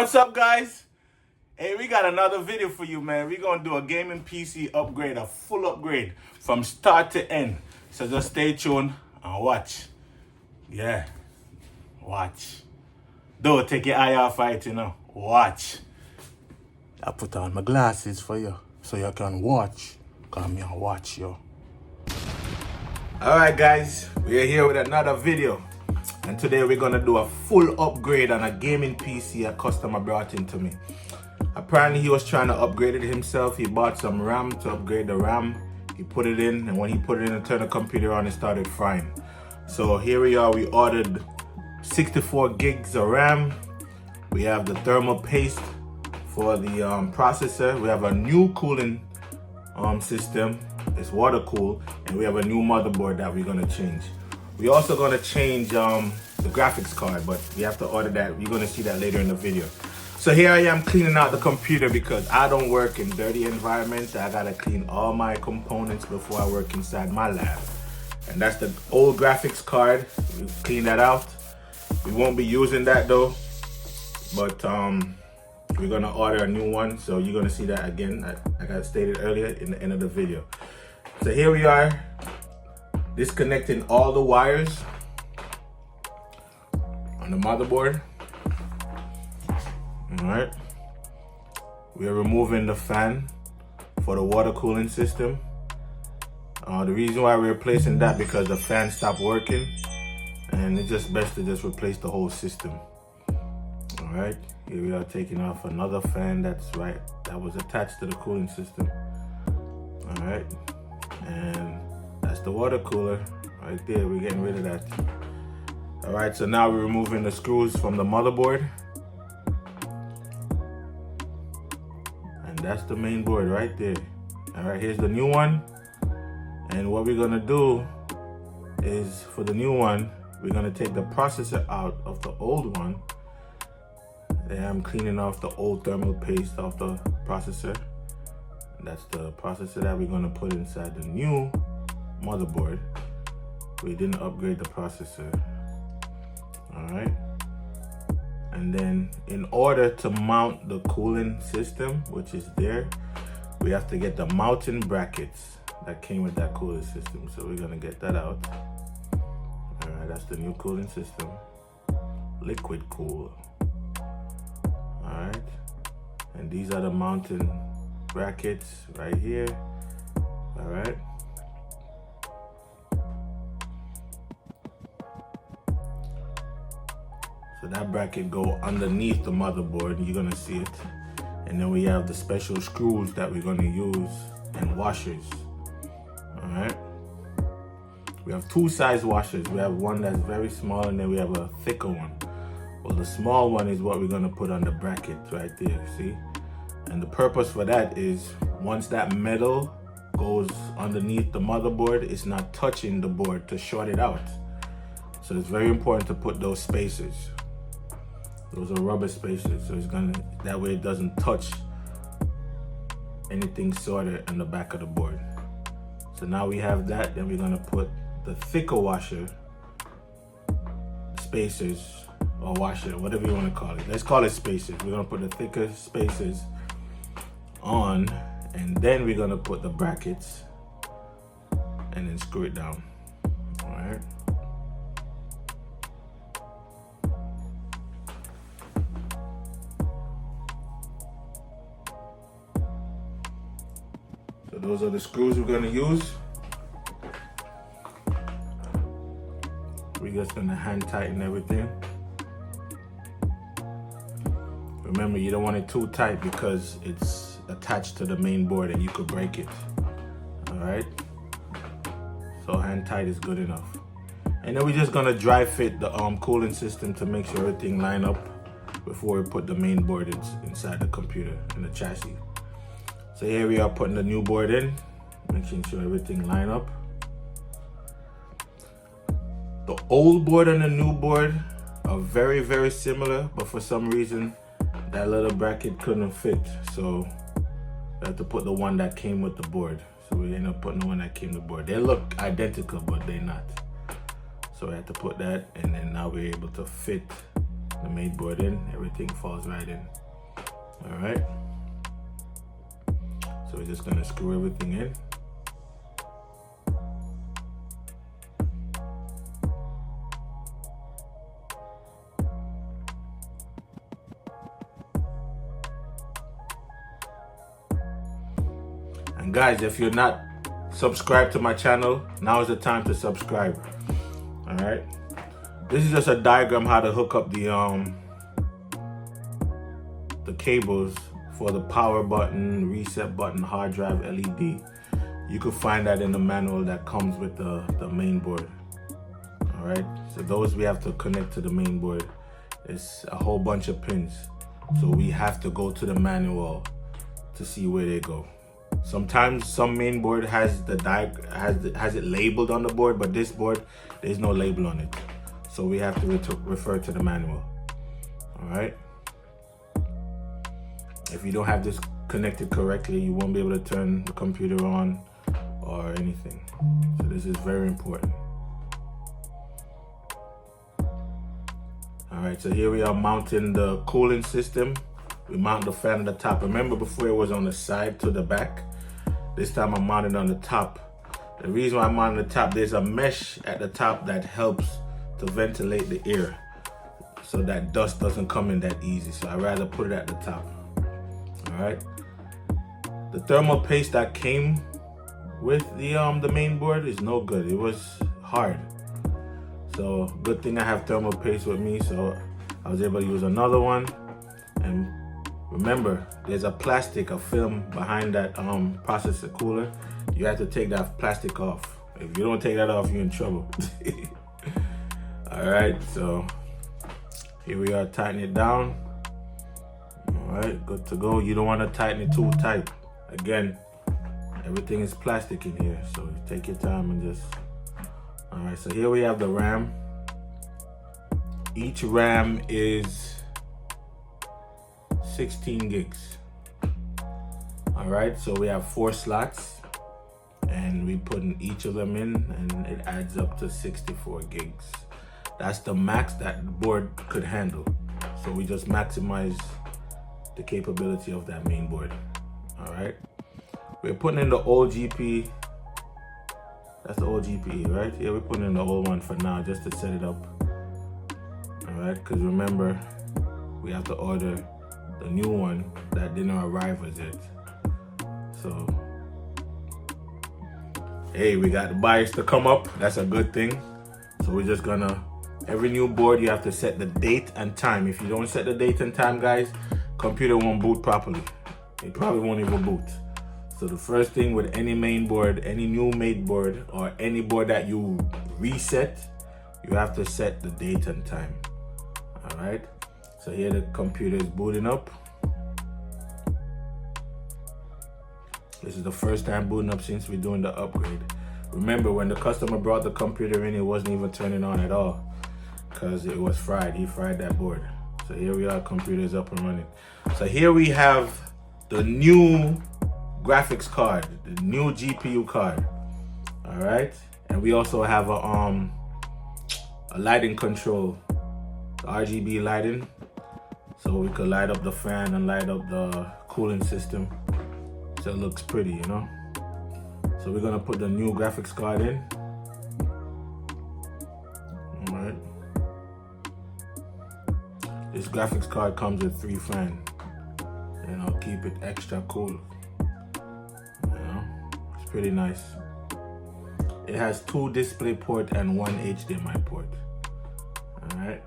What's up, guys? Hey, we got another video for you, man. We're gonna do a gaming PC upgrade, a full upgrade from start to end. So just stay tuned and watch. Yeah, watch. Don't take your eye off it, you know. Watch. I put on my glasses for you so you can watch. Come here, watch, yo. Alright, guys, we're here with another video. And today we're gonna do a full upgrade on a gaming PC a customer brought into me. Apparently he was trying to upgrade it himself. He bought some RAM to upgrade the RAM. He put it in, and when he put it in and turned the computer on, it started frying. So here we are, we ordered 64 gigs of RAM. We have the thermal paste for the processor. We have a new cooling system. It's water cooled, and we have a new motherboard that we're gonna change. We're also gonna change the graphics card, but we have to order that. You're gonna see that later in the video. So here I am cleaning out the computer because I don't work in dirty environments. I gotta clean all my components before I work inside my lab. And that's the old graphics card. We clean that out. We won't be using that though, but we're gonna order a new one. So you're gonna see that again, like I stated earlier in the end of the video. So here we are, disconnecting all the wires on the motherboard. All right, we are removing the fan for the water cooling system. The reason why we're replacing that because the fan stopped working, and it's just best to just replace the whole system. All right, here we are taking off another fan that was attached to the cooling system. All right, and that's the water cooler right there. We're getting rid of that. All right, so now we're removing the screws from the motherboard. And that's the main board right there. All right, here's the new one. And what we're gonna do is, for the new one, we're gonna take the processor out of the old one. And I'm cleaning off the old thermal paste off the processor. And that's the processor that we're gonna put inside the new motherboard. We didn't upgrade the processor. All right. And then in order to mount the cooling system, which is there, we have to get the mounting brackets that came with that cooling system. So we're gonna get that out. All right, that's the new cooling system. Liquid cool. All right. And these are the mounting brackets right here. All right. So that bracket go underneath the motherboard, you're gonna see it. And then we have the special screws that we're gonna use and washers. All right. We have two size washers. We have one that's very small, and then we have a thicker one. Well, the small one is what we're gonna put on the bracket right there, see? And the purpose for that is once that metal goes underneath the motherboard, it's not touching the board to short it out. So it's very important to put those spacers. Those are rubber spacers, so that way it doesn't touch anything sorted on the back of the board. So now we have that, then we're gonna put the thicker washer spacers, or washer, whatever you wanna call it. Let's call it spacers. We're gonna put the thicker spacers on, and then we're gonna put the brackets and then screw it down, all right? So those are the screws we're gonna use. We're just gonna hand tighten everything. Remember, you don't want it too tight because it's attached to the main board and you could break it. All right. So hand tight is good enough. And then we're just gonna dry fit the cooling system to make sure everything line up before we put the main board inside the computer and the chassis. So here we are putting the new board in, making sure everything line up. The old board and the new board are very, very similar, but for some reason, that little bracket couldn't fit. So we have to put the one that came with the board. So we ended up putting the one that came with the board. They look identical, but they're not. So we had to put that, and then now we're able to fit the main board in, everything falls right in. All right. So we're just gonna screw everything in. And guys, if you're not subscribed to my channel, now is the time to subscribe. All right. This is just a diagram how to hook up the cables for the power button, reset button, hard drive, LED. You can find that in the manual that comes with the main board. All right. So those we have to connect to the main board. It's a whole bunch of pins. So we have to go to the manual to see where they go. Sometimes some main board has has it labeled on the board, but this board there's no label on it. So we have to refer to the manual. All right. If you don't have this connected correctly, you won't be able to turn the computer on or anything. So this is very important. All right, so here we are mounting the cooling system. We mount the fan at the top. Remember before it was on the side to the back? This time I'm mounted on the top. The reason why I'm on the top, there's a mesh at the top that helps to ventilate the air so that dust doesn't come in that easy. So I'd rather put it at the top. All right. The thermal paste that came with the main board is no good. It was hard. So good thing I have thermal paste with me, so I was able to use another one. And remember, there's a film behind that processor cooler. You have to take that plastic off. If you don't take that off, you're in trouble. All right, so here we are, tighten it down. All right, good to go. You don't want to tighten it too tight. Again, everything is plastic in here, so you take your time and just. All right, so here we have the RAM. Each RAM is 16 gigs. All right, so we have 4 slots and we put each of them in and it adds up to 64 gigs. That's the max that the board could handle. So we just maximize the capability of that main board. All right, we're putting in the old GP. That's the old GPE, right? Yeah, we're putting in the old one for now just to set it up. All right, because remember, we have to order the new one that didn't arrive as yet. So, hey, we got the BIOS to come up. That's a good thing. So we're just gonna, every new board, you have to set the date and time. If you don't set the date and time, guys, computer won't boot properly. It probably won't even boot. So the first thing with any main board, any new main board, or any board that you reset, you have to set the date and time. All right. So here the computer is booting up. This is the first time booting up since we're doing the upgrade. Remember, when the customer brought the computer in, it wasn't even turning on at all because it was fried. He fried that board. So here we are, computer is up and running. So here we have the new graphics card, the new GPU card. All right, and we also have a lighting control, the RGB lighting, so we could light up the fan and light up the cooling system so it looks pretty, you know. So we're gonna put the new graphics card in. All right, this graphics card comes with 3 fans, and I'll keep it extra cool. Pretty nice. It has 2 display port and 1 HDMI port. All right.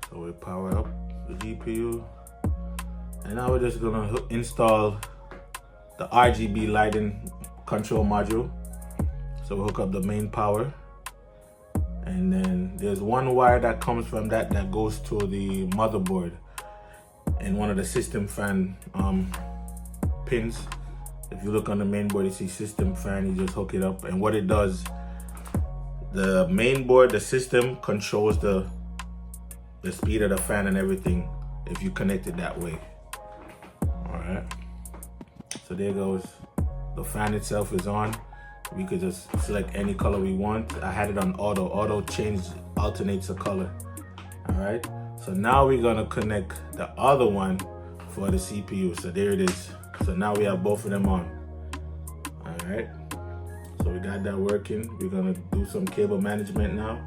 So we power up the GPU, and now we're just gonna install the RGB lighting control module. So we hook up the main power, and then there's 1 wire that comes from that goes to the motherboard. And one of the system fan pins. If you look on the main board, you see system fan, you just hook it up. And what it does, the main board, the system controls the speed of the fan and everything if you connect it that way. All right, so there goes. The fan itself is on. we could just select any color we want. I had it on auto. Auto alternates the color. All right. So now we're gonna connect the other one for the CPU. So there it is. So now we have both of them on. All right. So we got that working. We're gonna do some cable management now.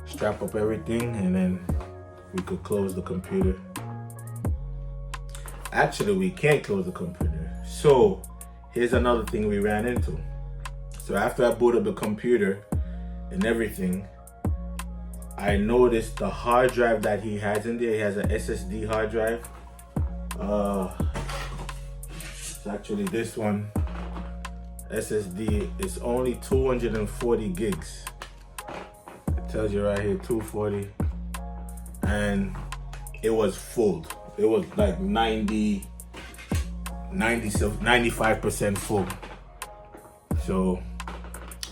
Strap up everything, and then we could close the computer. Actually, we can't close the computer. So here's another thing we ran into. So after I boot up the computer and everything, I noticed the hard drive that he has in there. He has an SSD hard drive. It's actually this one. SSD is only 240 gigs. It tells you right here 240, and it was full. It was like 95% full. So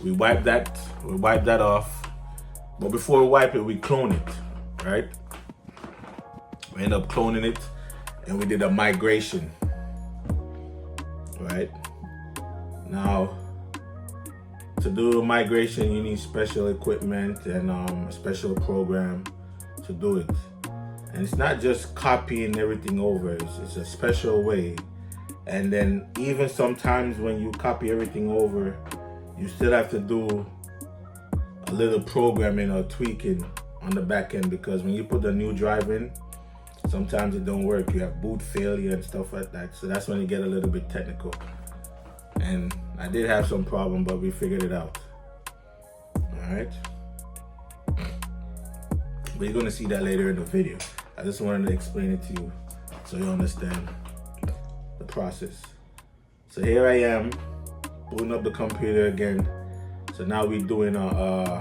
we wiped that off. But before we wipe it, we clone it, right? We end up cloning it, and we did a migration, right? Now, to do a migration, you need special equipment and a special program to do it. And it's not just copying everything over, it's a special way. And then even sometimes when you copy everything over, you still have to do a little programming or tweaking on the back end, because when you put the new drive in, sometimes it don't work. You have boot failure and stuff like that. So that's when you get a little bit technical. And I did have some problem, but we figured it out. All right. But you're gonna see that later in the video. I just wanted to explain it to you so you understand the process. So here I am, booting up the computer again. So now we're doing a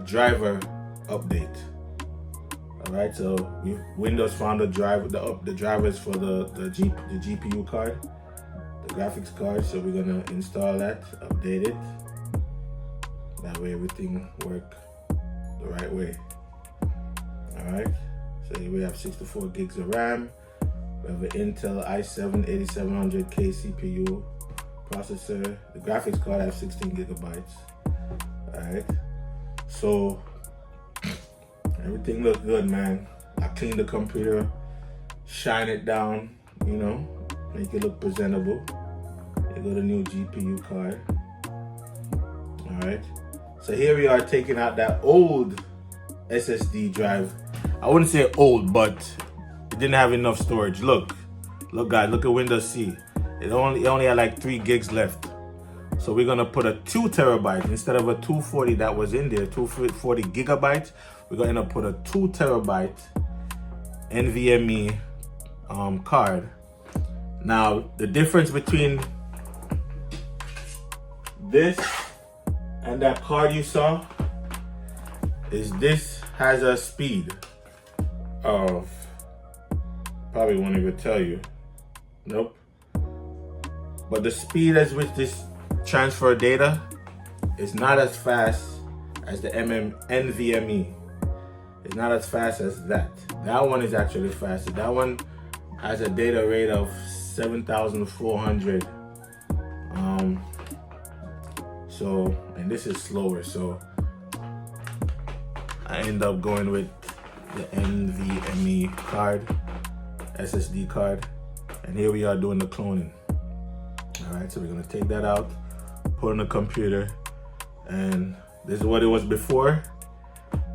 driver update. All right, so Windows found the drivers for the GPU card, the graphics card. So we're gonna install that, update it. That way everything work the right way. All right, so here we have 64 gigs of RAM. We have an Intel i7 8700K CPU processor. The graphics card has 16 gigabytes. All right, so everything looks good, man. I cleaned the computer, shine it down, you know, make it look presentable. You got a new GPU card. All right, so here we are taking out that old SSD drive. I wouldn't say old, but it didn't have enough storage. Look guys, look at Windows C. It only had like 3 gigs left. So we're gonna put a 2 terabyte instead of a 240 that was in there, 240 gigabytes. We're gonna end up put a 2 terabyte NVMe card. Now the difference between this and that card you saw is this has a speed of, probably won't even tell you. Nope. But the speed at which this transfer data is not as fast as the NVMe. It's not as fast as that. That one is actually faster. That one has a data rate of 7,400. So, and this is slower. So I end up going with the NVMe card, SSD card. And here we are doing the cloning. All right, so we're gonna take that out, put it on the computer, and this is what it was before,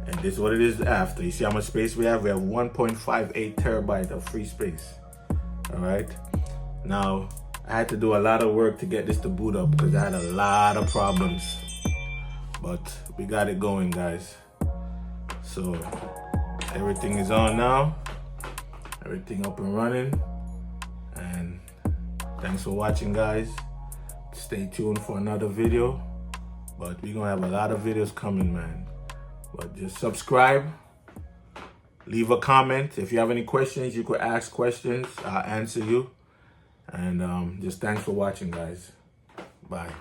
and this is what it is after. You see how much space we have? We have 1.58 terabyte of free space. All right, now I had to do a lot of work to get this to boot up because I had a lot of problems, but we got it going, guys. So everything is on now, everything up and running. And thanks for watching, guys. Stay tuned for another video, but we're gonna have a lot of videos coming, man. But just subscribe, leave a comment. If you have any questions, you could ask questions. I'll answer you. And just thanks for watching, guys. Bye.